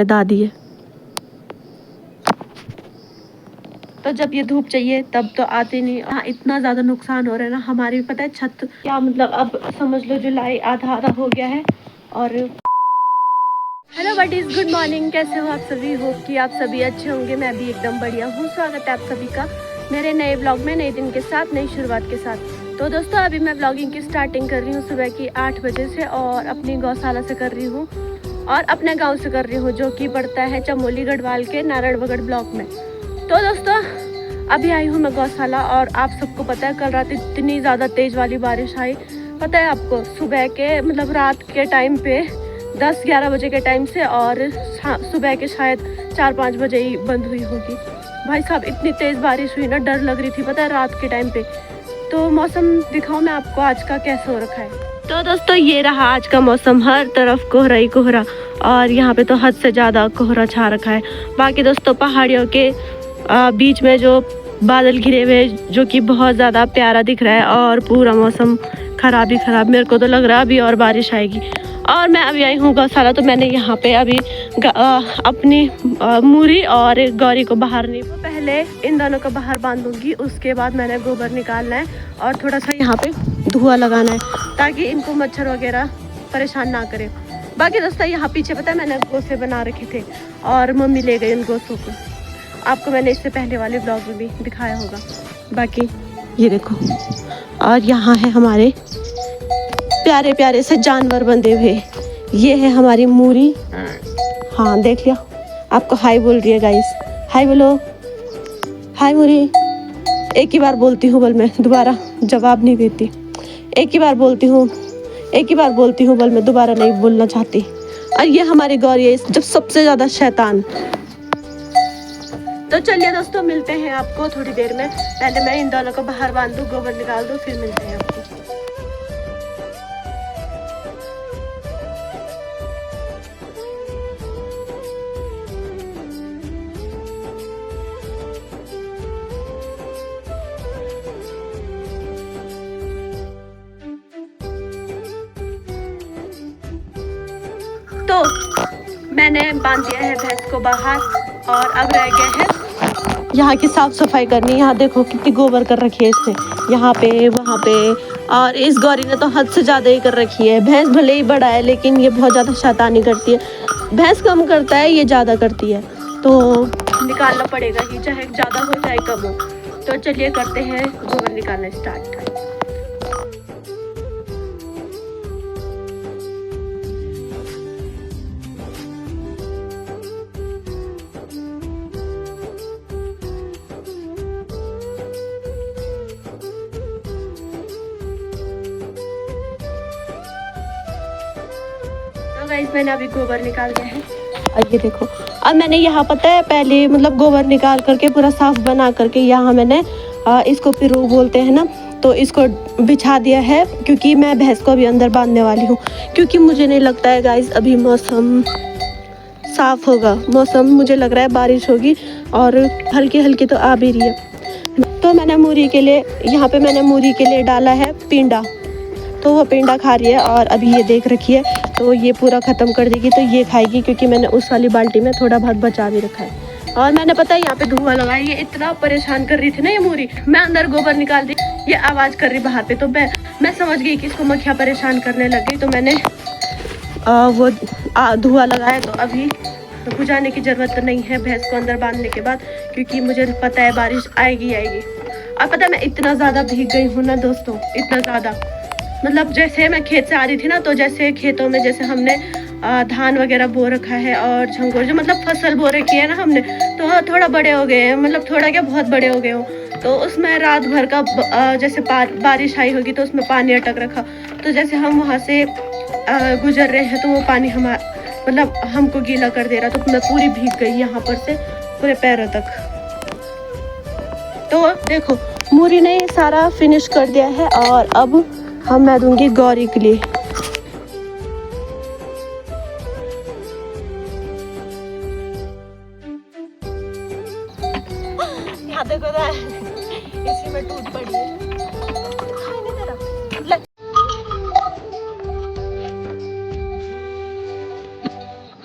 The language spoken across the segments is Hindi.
पे दादी है। तो जब ये धूप चाहिए तब तो आती नहीं। हाँ, इतना ज़्यादा नुकसान हो रहा है ना हमारी, पता है छत क्या मतलब, अब समझ लो जुलाई आधा आधा हो गया है। और हेलो बडीज, गुड मॉर्निंग, कैसे हो आप सभी? होप कि आप सभी अच्छे होंगे। मैं भी एकदम बढ़िया हूँ। स्वागत है आप सभी का मेरे नए ब्लॉग में, नए दिन के साथ, नई शुरुआत के साथ। तो दोस्तों अभी मैं ब्लॉगिंग की स्टार्टिंग कर रही हूँ सुबह की 8 बजे से, और अपनी गौशाला से कर रही हूँ और अपने गाँव से कर रही हूँ, जो कि पड़ता है चमोली गढ़वाल के नारायणगढ़ ब्लॉक में। तो दोस्तों अभी आई हूँ मैं गौशाला, और आप सबको पता है कल रात इतनी ज़्यादा तेज़ वाली बारिश आई। पता है आपको, सुबह के मतलब रात के टाइम पे 10-11 बजे के टाइम से, और सुबह के शायद 4-5 बजे ही बंद हुई होगी। भाई साहब इतनी तेज़ बारिश हुई ना, डर लग रही थी पता है रात के टाइम पे। तो मौसम दिखाऊँ मैं आपको आज का कैसे हो रखा है। तो दोस्तों ये रहा आज का मौसम, हर तरफ कोहरा ही कोहरा, और यहाँ पे तो हद से ज़्यादा कोहरा छा रखा है। बाकी दोस्तों पहाड़ियों के बीच में जो बादल घिरे हुए, जो कि बहुत ज़्यादा प्यारा दिख रहा है, और पूरा मौसम ख़राब ही ख़राब। मेरे को तो लग रहा है अभी और बारिश आएगी। और मैं अभी आई हूँ गौशाला, तो मैंने यहाँ पे अभी अपनी मूरी और गौरी को बाहर नहीं, पहले इन दोनों को बाहर बांधूंगी, उसके बाद मैंने गोबर निकालना है और थोड़ा सा यहाँ पे धुआं लगाना है, ताकि इनको मच्छर वगैरह परेशान ना करे। बाकी दोस्तों यहाँ पीछे पता है मैंने गोसे बना रखे थे, और मम्मी ले गई उन गोसों को। आपको मैंने इससे पहले वाले ब्लॉग में भी दिखाया होगा। बाकी ये देखो, और यहाँ है हमारे प्यारे प्यारे से जानवर बंधे हुए। ये है हमारी मूरी। हाँ देख लिया, आपको हाय बोल रही है गाइस। हाय बोलो, हाय मूरी। एक ही बार बोलती हूँ बल मैं, दोबारा जवाब नहीं देती। एक ही बार बोलती हूँ, एक ही बार बोलती हूँ बल मैं दोबारा नहीं बोलना चाहती। और ये हमारी गौरी है, जब सबसे ज़्यादा शैतान। तो चलिए दोस्तों मिलते हैं आपको थोड़ी देर में। पहले मैं इन दोनों को बाहर बांध दूँ, गोबर निकाल दूँ, फिर मिलते हैं आपको। तो मैंने बांध दिया है भैंस को बाहर, और अब रह गया है यहाँ की साफ सफाई करनी। यहाँ देखो कितनी गोबर कर रखी है इसने, यहाँ पे वहाँ पे। और इस गौरी ने तो हद से ज़्यादा ही कर रखी है। भैंस भले ही बड़ा है, लेकिन ये बहुत ज़्यादा शैतानी करती है। भैंस कम करता है, ये ज़्यादा करती है, तो निकालना पड़ेगा ही, चाहे ज़्यादा हो चाहे कम हो। तो चलिए करते हैं गोबर निकालना स्टार्ट। गाइस मैंने अभी गोबर निकाल दिया है, और ये देखो। अब मैंने यहाँ पता है पहले मतलब गोबर निकाल करके पूरा साफ बना करके, यहाँ मैंने इसको पिरू बोलते हैं ना, तो इसको बिछा दिया है, क्योंकि मैं भैंस को अभी अंदर बांधने वाली हूँ। क्योंकि मुझे नहीं लगता है गाइस अभी मौसम साफ होगा। मौसम मुझे लग रहा है बारिश होगी, और हल्की हल्की तो आ भी रही है। तो मैंने मूरी के लिए, यहाँ पे मैंने मूरी के लिए डाला है पिंडा, तो वो पिंडा खा रही है। और अभी ये देख रखी है, तो ये पूरा ख़त्म कर देगी तो ये खाएगी, क्योंकि मैंने उस वाली बाल्टी में थोड़ा बहुत बचा भी रखा है। और मैंने पता है यहाँ पे धुआं लगाया, ये इतना परेशान कर रही थी ना ये मूरी। मैं अंदर गोबर निकाल दी, ये आवाज़ कर रही बाहर पे, तो मैं समझ गई कि इसको मक्खियाँ परेशान करने लग गई। तो मैंने वो धुआं लगाया। तो अभी बुझाने की ज़रूरत तो नहीं है भैंस को अंदर बांधने के बाद, क्योंकि मुझे पता है बारिश आएगी आएगी। और पता है मैं इतना ज़्यादा भीग गई हूँ ना दोस्तों, इतना ज़्यादा, मतलब जैसे मैं खेत से आ रही थी ना, तो जैसे खेतों में जैसे हमने धान वगैरह बो रखा है, और झंगोर जो मतलब फसल बो रखी है ना हमने, तो थोड़ा बड़े हो गए हैं, मतलब थोड़ा क्या बहुत बड़े हो गए हो। तो उसमें रात भर का जैसे बारिश आई होगी तो उसमें पानी अटक रखा। तो जैसे हम वहाँ से गुजर रहे हैं, तो वो पानी मतलब हमको गीला कर दे रहा। तो मैं पूरी भीग गई यहाँ पर से पूरे पैरों तक। तो देखो मूरी ने सारा फिनिश कर दिया है, और अब मैं दूंगी गौरी के लिए। यहाँ देखो ना, इसी में टूट पड़ी है।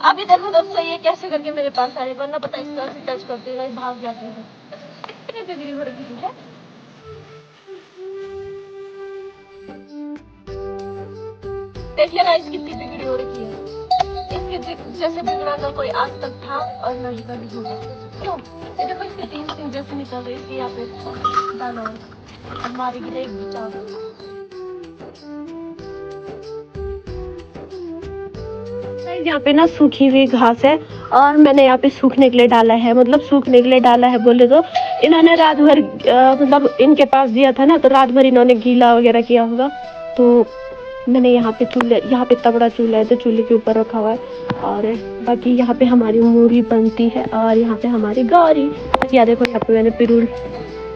अभी देखो दोस्तों ये कैसे कैसे करके मेरे पास आए, वरना पता इस तरह से टच करते हुए भाग जाते हैं। कितने बिगड़ी हो रखी है। देखिए ना इसकी कितनी बिगड़ी हो रखी है। इसके जैसे बिगड़ा ना कोई आज तक था और न ही कभी होगा। क्यों? ये देखो इसके 3 सिंह जैसे निकल रहे, इसके यहाँ पे दाना हमारी गिरे एक बचाव। यहाँ पे ना सूखी हुई घास है और मैंने यहाँ पे सूखने के लिए डाला है, मतलब सूखने के लिए डाला है बोले तो इन्होंने रात भर मतलब इनके पास दिया था ना, तो रात भर इन्होंने गीला वगैरह किया होगा। तो मैंने यहाँ पे चूल्हे, यहाँ पे तगड़ा चूल्हा है तो चूल्हे के ऊपर रखा हुआ है। और बाकी यहाँ पे हमारी मूरी बनती है और यहाँ पे हमारी गौरी। या देखो यहाँ पे मैंने पिरूल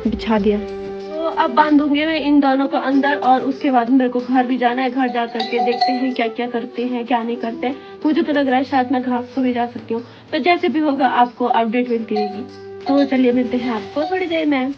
बिछा दिया। तो अब बांधूंगी मैं इन दोनों को अंदर और उसके बाद मेरे को घर भी जाना है। घर जा करके देखते हैं क्या क्या करते हैं क्या नहीं करते हैं। मुझे तो लग रहा है शायद मैं घास को भी जा सकती हूँ, तो जैसे भी होगा आपको अपडेट मिलती रहेगी। तो चलिए मिलते हैं आपको थोड़ी देर में।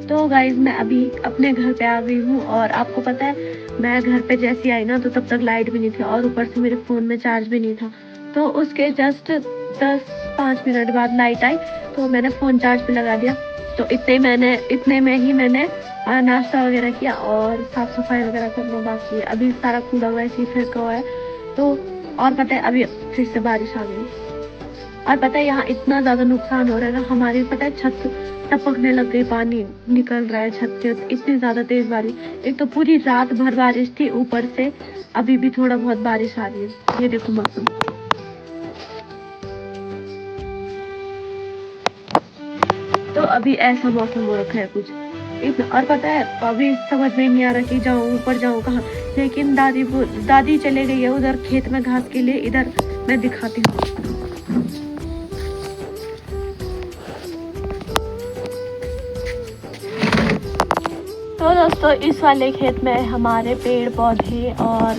तो गाइज मैं अभी अपने घर पे आ गई हूँ और आपको पता है मैं घर पे जैसी आई ना तो तब तक लाइट भी नहीं थी और ऊपर से मेरे फ़ोन में चार्ज भी नहीं था। तो उसके जस्ट 10-5 मिनट बाद लाइट आई तो मैंने फ़ोन चार्ज पे लगा दिया। तो इतने में ही मैंने नाश्ता वगैरह किया और साफ़ सफाई वगैरह करना बाकी है। अभी सारा कूड़ा वैसे ही फेंका हुआ है। तो और पता है अभी फिर से बारिश आ गई और पता है यहाँ इतना ज़्यादा नुकसान हो रहा है ना। हमारी पता है छत टपकने लग गई, पानी निकल रहा है छत से, इतनी ज़्यादा तेज़ बारिश। एक तो पूरी रात भर बारिश थी, ऊपर से अभी भी थोड़ा बहुत बारिश आ रही है। ये देखो मौसम। तो अभी ऐसा मौसम हो रखा है कुछ इतना। और पता है अभी समझ में नहीं आ रहा कि जाऊँ ऊपर जाऊँ कहाँ। लेकिन दादी चले गई है उधर खेत में घास के लिए। इधर मैं दिखाती हूँ। तो दोस्तों इस वाले खेत में हमारे पेड़ पौधे और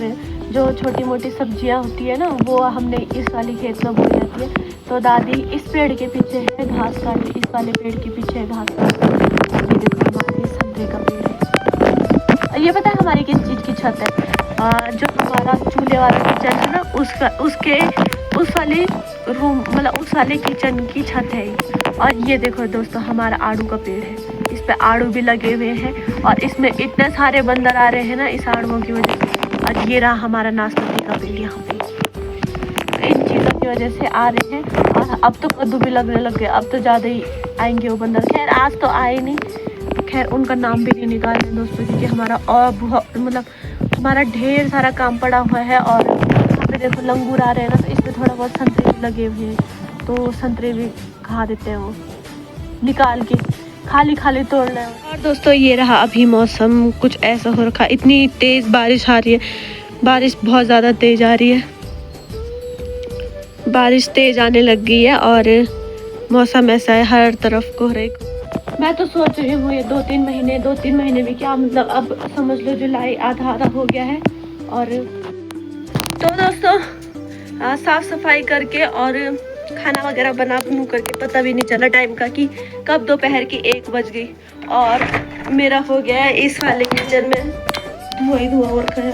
जो छोटी मोटी सब्जियां होती है ना वो हमने इस वाले खेत में बोई जाती है। तो दादी इस पेड़ के पीछे है घास काट, इस वाले पेड़ के पीछे है घास काट। ये देखो हमारे संतरे का पेड़ है। ये पता है हमारी किस चीज़ की छत है? जो हमारा चूल्हे वाला किचन है ना उसके उस वाले रूम मतलब उस वाले किचन की छत है। और ये देखो दोस्तों हमारा आड़ू का पेड़ है, इस पे आड़ू भी लगे हुए हैं और इसमें इतने सारे बंदर आ रहे हैं ना इस आड़ुओं की वजह से। और ये रहा हमारा नाशपाती का पेड़ यहाँ पे, इन चीज़ों की वजह से आ रहे हैं। और अब तो कद्दू भी लगने लग गए, अब तो ज़्यादा ही आएंगे वो बंदर। खैर आज तो आए नहीं, खैर उनका नाम भी नहीं निकाले दोस्तों, क्योंकि हमारा और बहुत मतलब हमारा ढेर सारा काम पड़ा हुआ है। और यहाँ पे देखो लंगूर आ रहे हैं ना, तो इसमें थोड़ा बहुत संतरे भी लगे हुए हैं, तो संतरे भी खा देते हैं वो निकाल के, खाली तोड़ रहे हैं। और दोस्तों ये रहा अभी मौसम कुछ ऐसा हो रखा, इतनी तेज़ बारिश आ रही है, बारिश बहुत ज़्यादा तेज़ आ रही है, बारिश तेज़ आने लग गई है और मौसम ऐसा है हर तरफ कोहरे। मैं तो सोच रही हूँ ये 2-3 महीने भी क्या मतलब, अब समझ लो जुलाई आधा हो गया है। और तो दोस्तों साफ़ सफाई करके और खाना वगैरह बना बनू करके पता भी नहीं चला टाइम का कि कब दोपहर की 1 बज गई। और मेरा हो गया है इस वाले किचन में धुआं हो रखा है।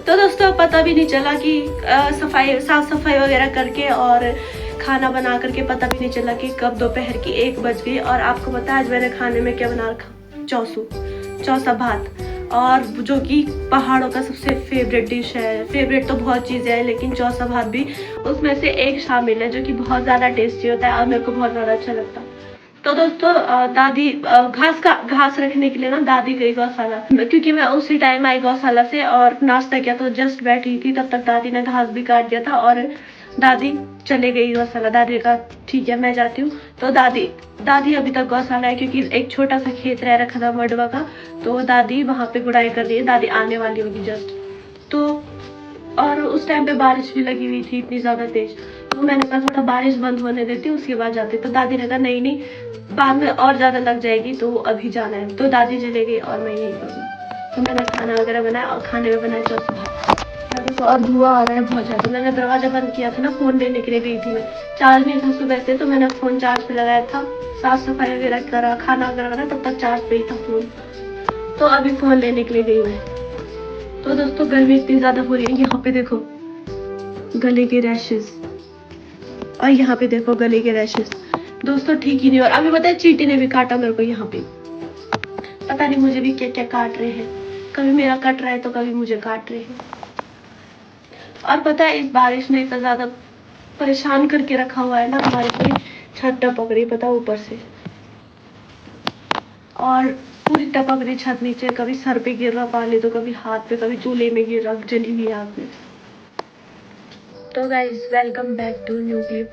तो दोस्तों पता भी नहीं चला कि साफ सफाई वगैरह करके और खाना बना करके पता भी नहीं चला कि कब दोपहर की 1 बज गई। और आपको पता है आज मैंने खाने में क्या बना रखा? चौसा भात, और जो कि पहाड़ों का सबसे फेवरेट डिश है। फेवरेट तो बहुत चीज़ें हैं लेकिन चौसा भात भी उसमें से एक शामिल है, जो कि बहुत ज़्यादा टेस्टी होता है और मेरे को बहुत ज़्यादा अच्छा लगता है। तो दोस्तों दादी घास रखने के लिए ना दादी गई गौशाला, क्योंकि मैं उसी टाइम आई गौशाला से और नाश्ता किया तो जस्ट बैठी थी, तब तक दादी ने घास भी काट दिया था। और दादी चले गई गौशाला। दादी का ठीक है मैं जाती हूँ। तो दादी अभी तक गौशाला है क्योंकि एक छोटा सा खेत रह रखा था मडवा का, तो दादी वहां पे गुड़ाई कर रही है। दादी आने वाली होगी जस्ट। तो और उस टाइम पे बारिश भी लगी हुई थी इतनी ज्यादा तेज, तो मैंने कहा थोड़ा बारिश बंद होने देती हूँ उसके बाद जाती। तो दादी ने कहा नहीं नहीं, बाद में और ज्यादा लग जाएगी तो अभी जाना है। तो दादी चले गई और मैं यही करूँगी। तो मैंने खाना वगैरह बनाया और खाने में बनाया चौथा, और धुआं आ रहा है बहुत ज्यादा। मैंने दरवाजा बंद किया था ना, फोन लेने के लिए गई थी मैं, चार्ज नहीं था सुबह से, तो मैंने फोन चार्ज पे लगाया था, साफ सफाई वगैरह करा, खाना वगैरह करा, तब तक चार्ज पे ही था फोन। तो अभी फोन लेने के लिए गई मैं। तो दोस्तों गर्मी इतनी ज्यादा हो रही है, यहाँ पे देखो गले के रैशेस, और यहाँ पे देखो गले के रैशेस। दोस्तों ठीक ही नहीं। और अभी पता है चींटी ने भी काटा मेरे को यहाँ पे, पता नहीं मुझे भी क्या क्या काट रहे हैं, कभी मेरा कट रहा है तो कभी मुझे काट रहे हैं। और पता है इस बारिश ने इतना ज्यादा परेशान करके रखा हुआ है ना हमारे पूरी छत टपक रही, पता ऊपर से, और पूरी टपक रही छत नीचे, कभी सर पे गिर रहा पानी तो कभी हाथ पे, कभी चूल्हे में गिर रहा, जली हुई आग में। तो guys welcome back to new clip.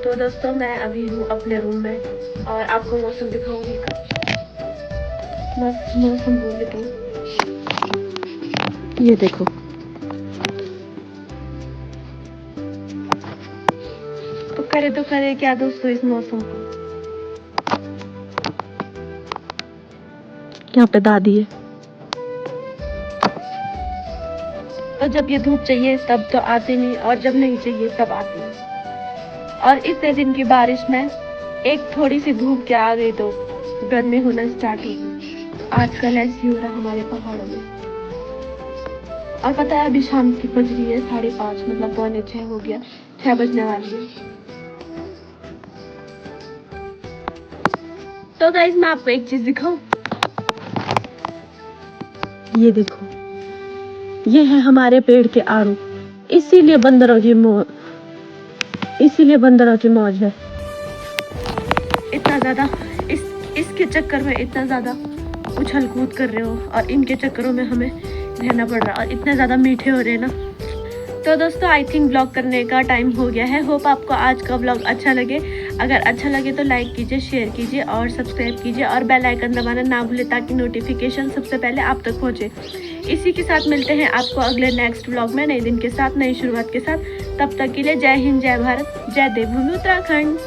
तो दोस्तों मैं अभी हूँ अपने रूम में और आपको मौसम दिखाऊंगी। मस्त मौसम बोल देती हूँ, ये देखो तो करे क्या दोस्तों इस मौसम को। यहाँ पे दादी है। तो जब ये धूप चाहिए तब तो आती नहीं, और जब नहीं चाहिए तब आती है। और इतने दिन की बारिश में एक थोड़ी सी धूप क्या आ गई तो गर्मी होना स्टार्ट हो गई। आजकल ऐसी हो रहा हमारे पहाड़ों में। और पता है अभी शाम की बज रही है 5:30, मतलब 5:45 हो गया, 6 बजने वाली है। तो गाइस मैं आपको एक चीज दिखाऊं, ये देखो, ये है हमारे पेड़ के आड़ू, इसीलिए बंदरों की मौज है। इतना ज्यादा इसके चक्कर में इतना ज्यादा उछल कूद कर रहे हो, और इनके चक्करों में हमें रहना पड़ रहा है, और इतने ज्यादा मीठे हो रहे हैं ना। तो दोस्तों आई थिंक ब्लॉग करने का टाइम हो गया है। होप आपको आज का ब्लॉग अच्छा लगे। अगर अच्छा लगे तो लाइक कीजिए, शेयर कीजिए और सब्सक्राइब कीजिए, और बेल आइकन दबाना ना भूले ताकि नोटिफिकेशन सबसे पहले आप तक पहुंचे। इसी के साथ मिलते हैं आपको अगले नेक्स्ट ब्लॉग में, नए दिन के साथ, नई शुरुआत के साथ। तब तक के लिए जय हिंद, जय भारत, जय देवभूमि उत्तराखंड।